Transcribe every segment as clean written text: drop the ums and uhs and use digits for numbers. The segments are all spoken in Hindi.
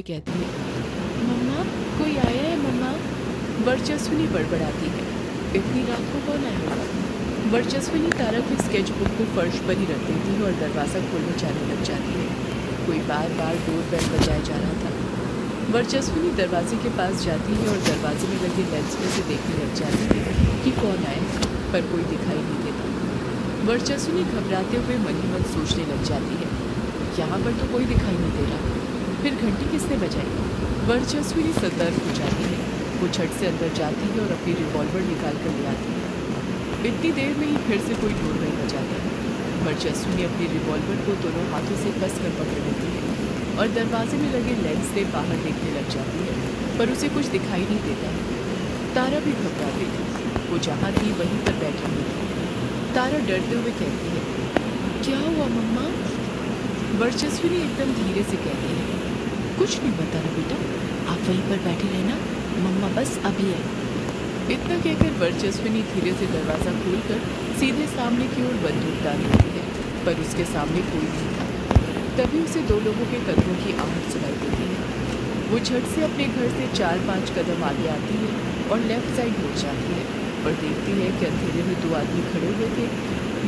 कहती है, मम्मा कोई आया है मम्मा। वर्चस्विनी बड़बड़ाती है, इतनी रात को कौन आया होगा। वर्चस्विनी तारा की स्केचबुक को फर्श पर ही रख देती है और दरवाज़ा खोलने जाने लग जाती है। कोई बार बार डोर बेल बजाया जा रहा था। वर्चस्विनी दरवाजे के पास जाती है और दरवाजे में लगे लेंस में से देखने लग जाती है कि कौन आए, पर कोई दिखाई नहीं देता। वर्चस्विनी घबराते हुए मन ही मन सोचने लग जाती है, यहाँ पर तो कोई दिखाई नहीं दे रहा, फिर घंटी किसने बजाई। वर्चस्विनी सतर्क हो जाती है। वो झट से अंदर जाती है और अपनी रिवॉल्वर निकाल कर ले आती है। इतनी देर में ही फिर से कोई डोर बेल बजाता है। वर्चस्विनी अपनी रिवॉल्वर को दोनों हाथों से कस कर पकड़ लेती है और दरवाजे में लगे लेंस से बाहर देखने लग जाती है, पर उसे कुछ दिखाई नहीं देता। तारा भी घबरा गई थी, वो जहाँ थी वहीं पर बैठी हुई थी। तारा डरते हुए कहती है, क्या हुआ मम्मा। वर्चस्विनी एकदम धीरे से कहती है, कुछ नहीं बताना बेटा, आप वहीं पर बैठे रहना, मम्मा बस अभी है। इतना कहकर वर्चस्विनी धीरे से दरवाज़ा खोलकर सीधे सामने की ओर बंदूक डाल देती है, पर उसके सामने कोई नहीं था। तभी उसे दो लोगों के कदमों की आहट सुनाई देती है। वो झट से अपने घर से 4-5 कदम आगे आती है और लेफ्ट साइड मुड़ जाती है और देखती है कि अंधेरे में 2 आदमी खड़े हुए थे,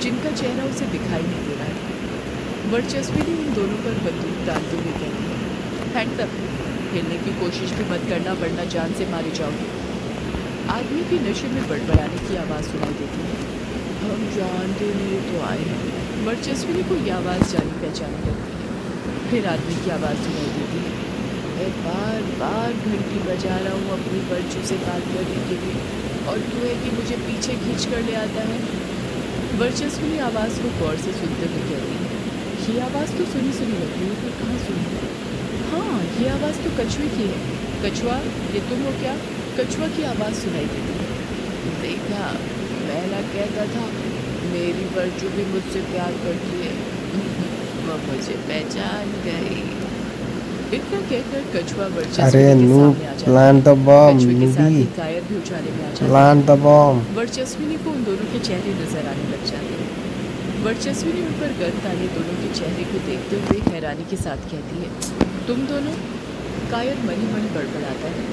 जिनका चेहरा उसे दिखाई नहीं दे रहा है। वर्चस्विनी उन दोनों पर बंदूक डालते हुए कहती है, हैंड्स अप, हिलने की कोशिश भी मत करना वरना जान से मारे जाओगे। आदमी की नशे में बड़बड़ाने की आवाज़ सुनाई देती है, हम जानते नहीं तो आए हैं। वर्चस्विनी को यह आवाज़ जानी पहचानी लगती है। फिर आदमी की आवाज़ सुनाई देती है, मैं बार बार घंटी बजा रहा हूँ अपनी वर्चू से बात करने के लिए और तू है कि मुझे पीछे खींच कर ले आता है। वर्चस्विनी आवाज़ को गौर से सुनते हुए कहती है, ये आवाज़ तो सुनी सुनी लगती है, पर कहाँ सुनी है। हाँ, ये आवाज़ तो कछुए की है। कछुआ, ये तुम हो क्या। कछुआ की आवाज़ सुनाई देती है, देखा पहला कहता था मेरी वर्चू भी मुझसे प्यार करती है, वो मुझे पहचान गई। इतना कहकर कछुआ वर्चस्विनी के सामने आ जाता है। कछुए के साथ ही कायर भी उछाले में आ जाता है। वर्चस्विनी को उन दोनों के चेहरे नजर आने लग जाते हैं। वर्चस्विनी उन पर गर्द डाले दोनों के चेहरे को देखते हुए हैरानी के साथ कहती है, तुम दोनों। कायर मन ही मन बड़बड़ाता है,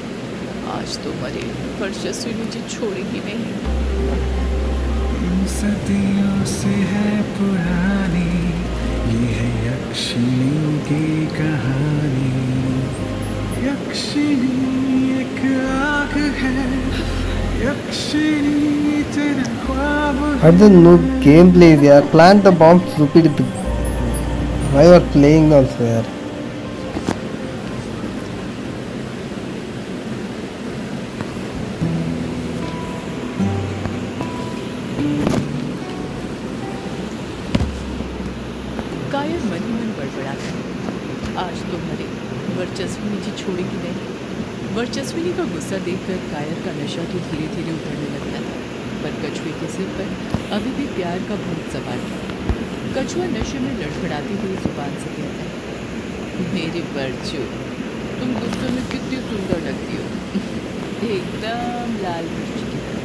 आज तो मरे, वर्चस्विनी जी छोड़ेगी नहीं। सदियों से है पुरानी ये है यक्षिणी की कहानी। यक्षिणी एक आग है, यक्षिणी तेरा ख्वाब है। I don't know gameplay there. Plant the bomb, stupid. Why you are playing also यार? कायर मन ही मन बड़बड़ाता है, आज तो मरे, वर्चस्विनी जी छोड़ेगी नहीं। वर्चस्विनी का गुस्सा देखकर कायर का नशा तो धीरे धीरे उतरने लगता है, पर कछुए के सिर पर अभी भी प्यार का भूत सवार था। कछुआ नशे में लड़खड़ाती हुई जुबान से कहता है, मेरी वर्चू, तुम गुस्से में कितनी सुंदर लगती हो, एकदम लाल मिर्च की तरह,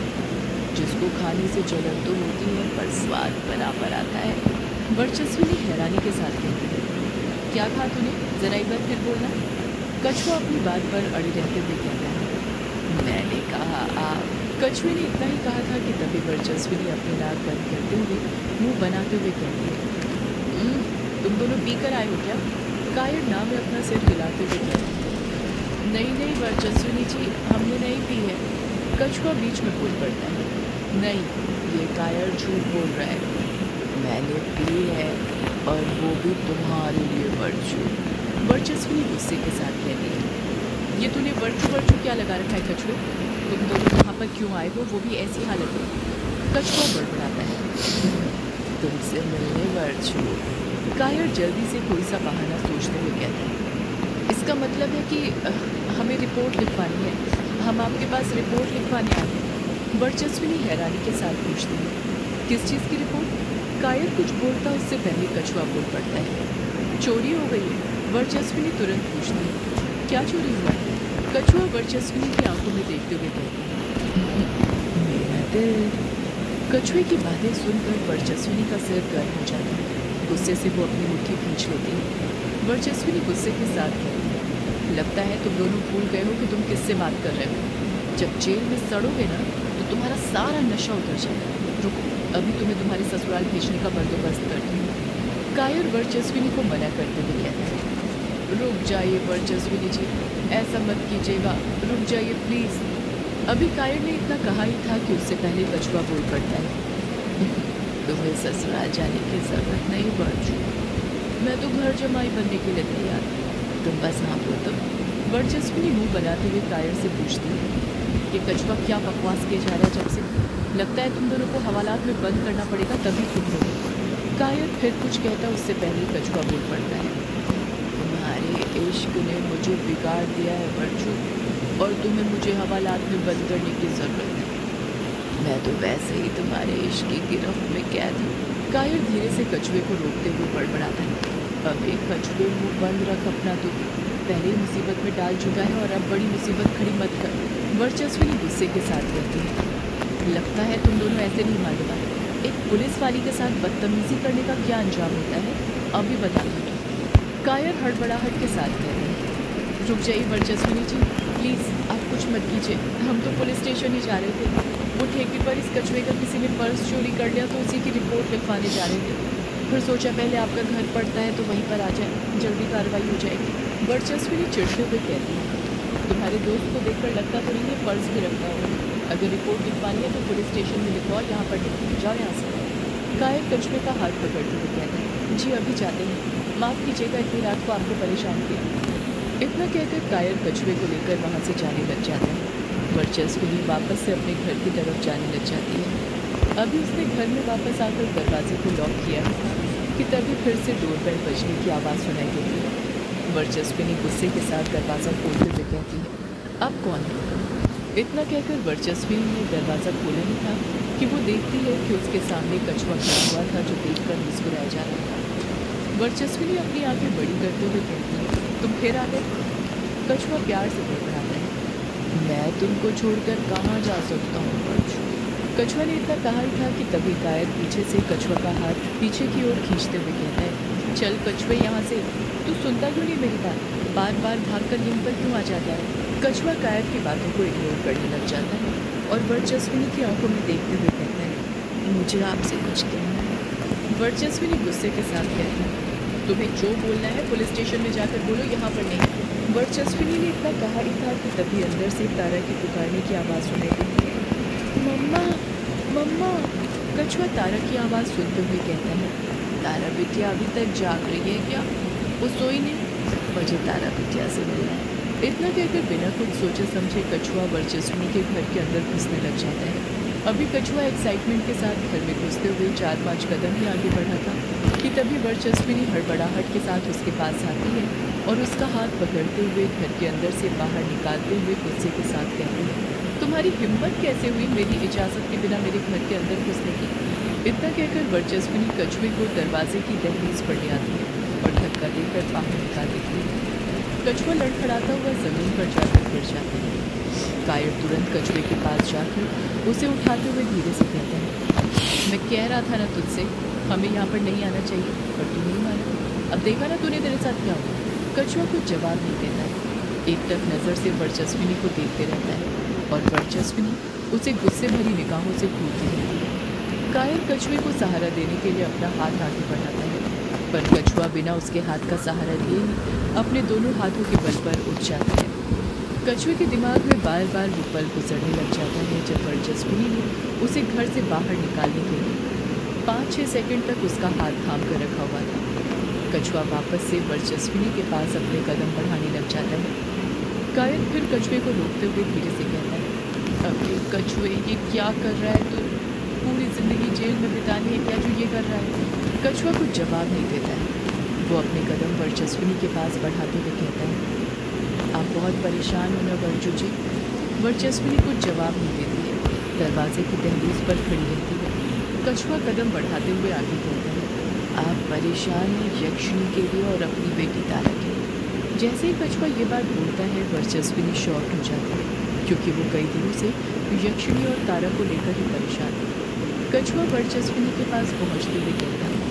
जिसको खाने से जलन तो होती है पर स्वाद बराबर आता है। वर्चस्विनी हैरानी के साथ कहती है, क्या कहा तूने, जरा एक बार फिर बोलना। कछुआ अपनी बात पर अड़े रहते हुए कहता है, मैंने कहा आप। कछुए ने इतना ही कहा था कि तभी वर्चस्विनी अपनी नाक बंद करते हुए मुंह बनाते हुए कहती है, तुम दोनों पीकर आए हो क्या। कायर ना में अपना सिर हिलाते हुए कहती है, नहीं वर्चस्विनी जी, हमने नहीं पी है। कछुआ बीच में बोल पड़ता है, नहीं, ये कायर झूठ बोल रहा है, मैंने पी है और वो भी तुम्हारे लिए वर्चू। वर्चस्विनी गुस्से के साथ कहती है, ये तूने वर्चू वर्चू क्या लगा रखा है कछुए, तुम दोनों यहाँ पर क्यों आए हो, वो भी ऐसी हालत में। कछुआ बड़बड़ाता है, तुमसे मिलने वर्चू। कायर जल्दी से कोई सा बहाना सोचते हुए कहता है, इसका मतलब है कि हमें रिपोर्ट लिखवानी है, हम आपके पास रिपोर्ट लिखवाने आए हैं। वर्चस्विनी हैरानी के साथ पूछती है, किस चीज़ की रिपोर्ट। कायर कुछ बोलता उससे पहले कछुआ बोल पड़ता है, चोरी हो गई है। वर्चस्विनी तुरंत पूछती है, क्या चोरी हुआ है। कछुआ वर्चस्विनी की आंखों में देखते हुए कहती है, मेरा दिल। कछुए की बातें सुनकर वर्चस्विनी का सिर गर्म हो जाता है, गुस्से से वो अपनी मुट्ठी खींच लेती है। वर्चस्विनी गुस्से के साथ कहती है, लगता है तुम दोनों भूल गए हो कि तुम किससे बात कर रहे हो। जब जेल में सड़ोगे ना तो तुम्हारा सारा नशा उतर जाएगा। रुको, अभी तुम्हें तुम्हारे ससुराल भेजने का बंदोबस्त करती हूँ। कायर वर्चस्विनी को मना करते हुए कहता है, रुक जाइए वर्चस्विनी जी, ऐसा मत कीजिएगा, रुक जाइए प्लीज़। अभी कायर ने इतना कहा ही था कि उससे पहले कछुआ बोल पड़ता है, तुम्हें ससुराल जाने की ज़रूरत नहीं बर्चू, मैं तो घर जमाई बनने के लिए तैयार हूँ, तुम बस हाँ बोल दो। वर्चस्विनी मुंह बनाते हुए कायर से पूछती है, ये कछुआ क्या बकवास किए जा रहा है जब से, लगता है तुम दोनों को हवालात में बंद करना पड़ेगा तभी तुम दोगे। कायर फिर कुछ कहता उससे पहले कछुआ बोल पड़ता है, तुम्हारे इश्क ने मुझे बिगाड़ दिया है बर्चू, और तुम्हें मुझे हवालात में बंद करने की ज़रूरत है, मैं तो वैसे ही तुम्हारे इश्क की गिरफ्त में कैद हूँ। कायर धीरे से कछुए को रोकते हुए बड़बड़ाता है, अब एक कछुए मुँह बंद रख अपना, तो पहले ही मुसीबत में डाल चुका है और अब बड़ी मुसीबत खड़ी मत कर। वर्चस्विनी गुस्से के साथ कहती है, लगता है तुम दोनों ऐसे नहीं मानेगा, एक पुलिस वाली के साथ बदतमीजी करने का क्या अंजाम होता है अभी बता दो। कायर हड़बड़ाहट के साथ कहते हैं, रुक जाइए वर्चस्विनी जी, प्लीज़ आप कुछ मत कीजिए, हम तो पुलिस स्टेशन ही जा रहे थे, वो ठेके पर इस कछुए का किसी ने पर्स चोरी कर लिया तो उसी की रिपोर्ट लिखवाने जा रहे थे, फिर सोचा पहले आपका घर पड़ता है तो वहीं पर आ जाए, जल्दी कार्रवाई हो जाएगी। वर्चस्विनी चिढ़ते हुए कहती है, तुम्हारे दोस्त को देखकर लगता तो नहीं है पर्स भी रखता होगा, अगर रिपोर्ट लिखवानी है तो पुलिस स्टेशन में लिखवाओ, यहाँ पर नहीं, जाओ यहाँ से। कायर कछुए का हाथ पकड़ते हुए कहता है, जी अभी जाते हैं, माफ़ कीजिएगा इतनी रात को आपको परेशान किया। इतना कहकर कायर कछुए को लेकर वहाँ से जाने लग जाता है। वर्चस्विनी वापस से अपने घर की तरफ जाने लग जाती है। अभी उसने घर में वापस आकर दरवाजे को लॉक किया कि तभी फिर से डोरबेल बजने की आवाज़ सुनाई देती है। वर्चस्विनी गुस्से के साथ दरवाज़ा खोलते हुए कहती है, अब कौन है? इतना कहकर वर्चस्विनी ने दरवाज़ा खोला ही था कि वो देखती है कि उसके सामने कछुआ खड़ा हुआ था जो देखकर मुस्कुराया जा रहा था। वर्चस्विनी अपनी आंखें बड़ी करते हुए कहती है, तुम फिर आ गए? कछुआ प्यार से बड़बड़ाता है, मैं तुमको छोड़कर कहाँ जा सकता हूँ बर्चू। कछुआ ने इतना कहा ही था कि तभी कायर पीछे से कछुआ का हाथ पीछे की ओर खींचते हुए कहता है, चल कछुए यहाँ से, तू सुनता क्यों नहीं मेरी बात, बार बार भागकर यहीं पर क्यों आ जाता है। कछुआ कायर की बातों को इग्नोर करने लग जाता है और वर्चस्विनी की आंखों में देखते हुए कहता है, मुझे आपसे कुछ कहना है। वर्चस्विनी गुस्से के साथ कहती है, तुम्हें जो बोलना है पुलिस स्टेशन में जाकर बोलो, यहाँ पर नहीं। वर्चस्विनी ने इतना कहा ही था कि तभी अंदर से तारा की पुकारने की आवाज़ सुनाई देती है, मम्मा मम्मा। कछुआ तारा की आवाज़ सुनते हुए कहता है, तारा बिटिया अभी तक जाग रही है क्या? वो सोई नहीं, मुझे तारा बिटिया से मिलना है। इतना कहकर बिना कुछ सोचे समझे कछुआ वर्चस्विनी के घर के अंदर घुसने लग जाता है। अभी कछुआ एक्साइटमेंट के साथ घर में घुसते हुए 4-5 कदम ही आगे बढ़ा था कि तभी वर्चस्विनी हड़बड़ाहट के साथ उसके पास आती है और उसका हाथ पकड़ते हुए घर के अंदर से बाहर निकालते हुए गुस्से के साथ कहती है, तुम्हारी हिम्मत कैसे हुई मेरी इजाज़त के बिना मेरे घर के अंदर घुसने की। इतना कहकर वर्चस्विनी कछुए को दरवाजे की दहलीज पर ले आती है और धक्का देकर बाहर निकाल देती है। कछुआ लड़खड़ाता हुआ ज़मीन पर जाकर गिर जाता है। कायर तुरंत कछुए के पास जाकर उसे उठाते हुए धीरे से कहता है, मैं कह रहा था ना तुझसे, हमें यहाँ पर नहीं आना चाहिए, पर तू नहीं माना, अब देखा ना तूने तेरे साथ क्या हुआ। कछुआ कुछ जवाब नहीं देता है, एक टक नज़र से वर्चस्विनी को देखते रहता है और वर्चस्विनी उसे गुस्से भरी निगाहों से घूरती रहती है। कायर कछुए को सहारा देने के लिए अपना हाथ आगे बढ़ाता है, पर कछुआ बिना उसके हाथ का सहारा लिए ही अपने दोनों हाथों के बल पर उठ जाता है। कछुए के दिमाग में बार बार वो पल गुजरने लग जाता है जब वर्चस्विनी ने उसे घर से बाहर निकालने के लिए 5-6 सेकंड तक उसका हाथ थाम कर रखा हुआ था। कछुआ वापस से वर्चस्विनी के पास अपने कदम बढ़ाने लग जाता है। कायर फिर कछुए को रोकते हुए धीरे से कहता है, अरे कछुए ये क्या कर रहा है तू, पूरी ज़िंदगी जेल में बितानी है क्या जो ये कर रहा है। कछुआ कुछ जवाब नहीं देता है, वो अपने कदम वर्चस्विनी के पास बढ़ाते हुए कहता है, आप बहुत परेशान हो ना बर्जू जी। वर्चस्विनी कुछ जवाब नहीं देती है, दरवाजे की दहलीज पर खड़ी रहती है। कछुआ कदम बढ़ाते हुए आगे कहता है, आप परेशान हैं यक्षिणी के लिए और अपनी बेटी तारा के लिए। जैसे ही कछुआ ये बात बोलता है वर्चस्विनी शॉक हो जाती है, क्योंकि वो कई दिनों से यक्षिणी और तारा को लेकर ही परेशान है। कछुआ वर्चस्विनी के पास पहुँचते हुए कहता है,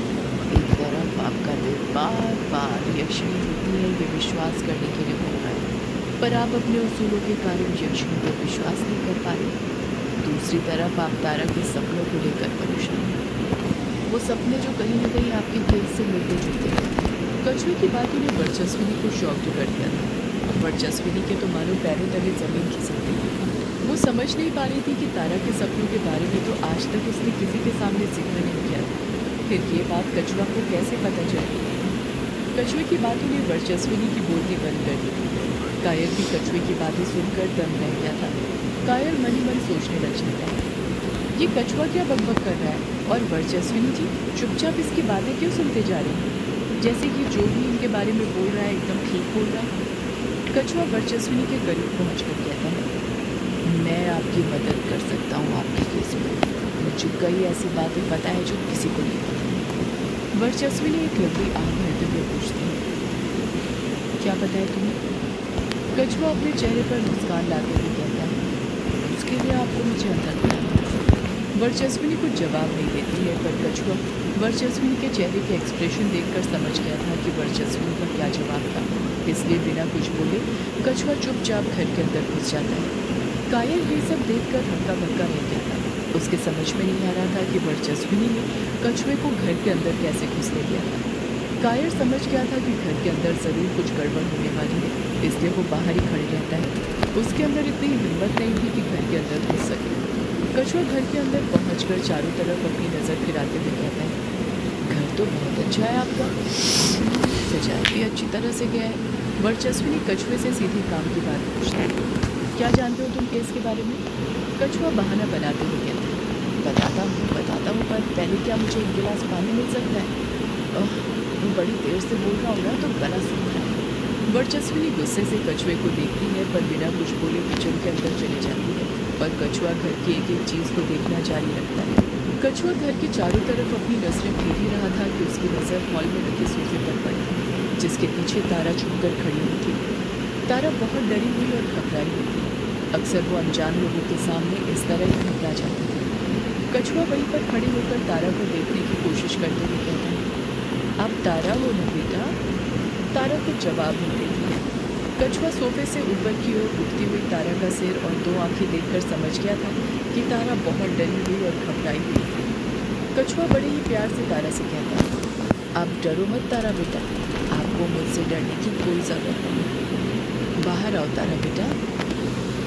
एक तरफ आपका दिल बार बार यक्षिणी होती है ये विश्वास करने के लिए बोल रहा है, पर आप अपने उसूलों के कारण यक्षिणी पर विश्वास नहीं कर पा रहे। दूसरी तरफ आप तारा के सपनों को लेकर परेशान हैं। वो सपने जो कहीं न कहीं आपके दिल से मिलते जुलते हैं। कछुए की बातों ने वर्चस्विनी को शॉक्ड कर दिया था। वर्चस्विनी के तो मानो पैरों तले जमीन खिसकती थी। वो समझ नहीं पा रही थी कि तारा के सपनों के बारे में तो आज तक उसने किसी के सामने जिक्र नहीं किया था। फिर ये बात कछुआ को कैसे पता चली? कछुए की बातों ने वर्चस्विनी की बोलती बंद कर दी थी। कायर भी कछुए की बातें सुनकर दम रह गया था। कायर मन ही मन सोचने लग जाता है, ये कछुआ क्या बकबक कर रहा है, और वर्चस्विनी जी चुपचाप इसकी बातें क्यों सुनते जा रहे हैं, जैसे कि जो भी इनके बारे में बोल रहा है एकदम ठीक बोल रहा है। कछुआ वर्चस्विनी के करीब पहुँच कर कहता है, मैं आपकी मदद कर सकता हूँ आपके केस में। मुझे कई ऐसी बातें पता है जो किसी को नहीं पता। वर्चस्विनी एक लंबी आह भरते हुए पूछती है, क्या पता है तुम्हें? कछुआ अपने चेहरे पर मुस्कान लाते हुए कहता है, उसके लिए आपको मुझे अंदर बुलाना। वर्चस्विनी कुछ जवाब नहीं देती है, पर कछुआ वर्चस्विनी के चेहरे के एक्सप्रेशन देखकर समझ गया था कि वर्चस्विनी का क्या जवाब था। इसलिए बिना कुछ बोले कछुआ चुपचाप घर के अंदर घुस जाता है। कायर ये सब देखकर हक्का बक्का रह गया था। उसके समझ में नहीं आ रहा था कि वर्चस्विनी ने कछुए को घर के अंदर कैसे घुसने दिया था। कायर समझ गया था कि घर के अंदर ज़रूर कुछ गड़बड़ होने वाली है, इसलिए वो बाहर ही खड़े रहता है। उसके अंदर इतनी हिम्मत नहीं थी कि घर के अंदर घुस सके। कछुआ घर के अंदर पहुंचकर चारों तरफ अपनी नज़र फिराते हुए कहता है, घर तो बहुत अच्छा है आपका, सजाया भी अच्छी तरह से गया है। वर्चस्विनी कछुए से सीधे काम की बात पूछती है, क्या जानते हो तुम केस के बारे में? कछुआ बहाना बनाते हुए कहता है, बताता हूँ, पर पहले क्या मुझे एक गिलास पानी मिल सकता है? वो बड़ी देर से बोल रहा हूँ ना, तो गला सूख रहा है। वर्चस्विनी गुस्से से कछुए को देखती है, पर बिना कुछ बोले किचन के अंदर चली जाती है। पर कछुआ घर की एक एक चीज़ को देखना जारी रखता है। कछुआ घर के चारों तरफ अपनी नजरें फेर ही रहा था कि उसकी नज़र हॉल में रखे सोफे पर पड़ी, जिसके पीछे तारा छुपकर खड़ी हुई थी। तारा बहुत डरी हुई और घबराई हुई थी। अक्सर वो अनजान लोगों के सामने इस तरह ही घबरा जाती थी। कछुआ वहीं पर खड़े होकर तारा को देखने की कोशिश करते हुए कहता है, आप तारा हो ना बेटा? तारा कुछ जवाब नहीं देती है। कछुआ सोफे से ऊपर की ओर उठती हुई तारा का सिर और दो आंखें देखकर समझ गया था कि तारा बहुत डरी हुई और घबराई हुई थी। कछुआ बड़े ही प्यार से तारा से कहता है, आप डरो मत तारा बेटा, आपको मुझसे डरने की कोई ज़रूरत नहीं। बाहर आओ तारा बेटा।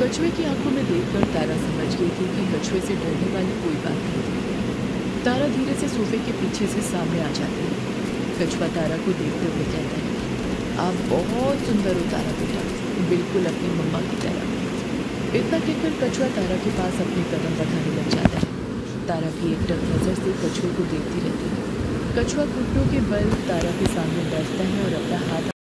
कछुए की आंखों में देखकर तारा समझ गई थी कि कछुए से डरने वाली कोई बात नहीं थी। तारा धीरे से सोफे के पीछे से सामने आ जाती है। कछुआ तारा को देखते हुए कहता है, आप बहुत सुंदर हो तारा बेटा, बिल्कुल अपनी मम्मा की तरह। इतना कहकर कछुआ तारा के पास अपने कदम बढ़ाने लग जाता है। तारा भी एकटक नज़र से कछुए को देखती रहती है। कछुआ घुटनों के बल तारा के सामने बैठता है और अपना हाथ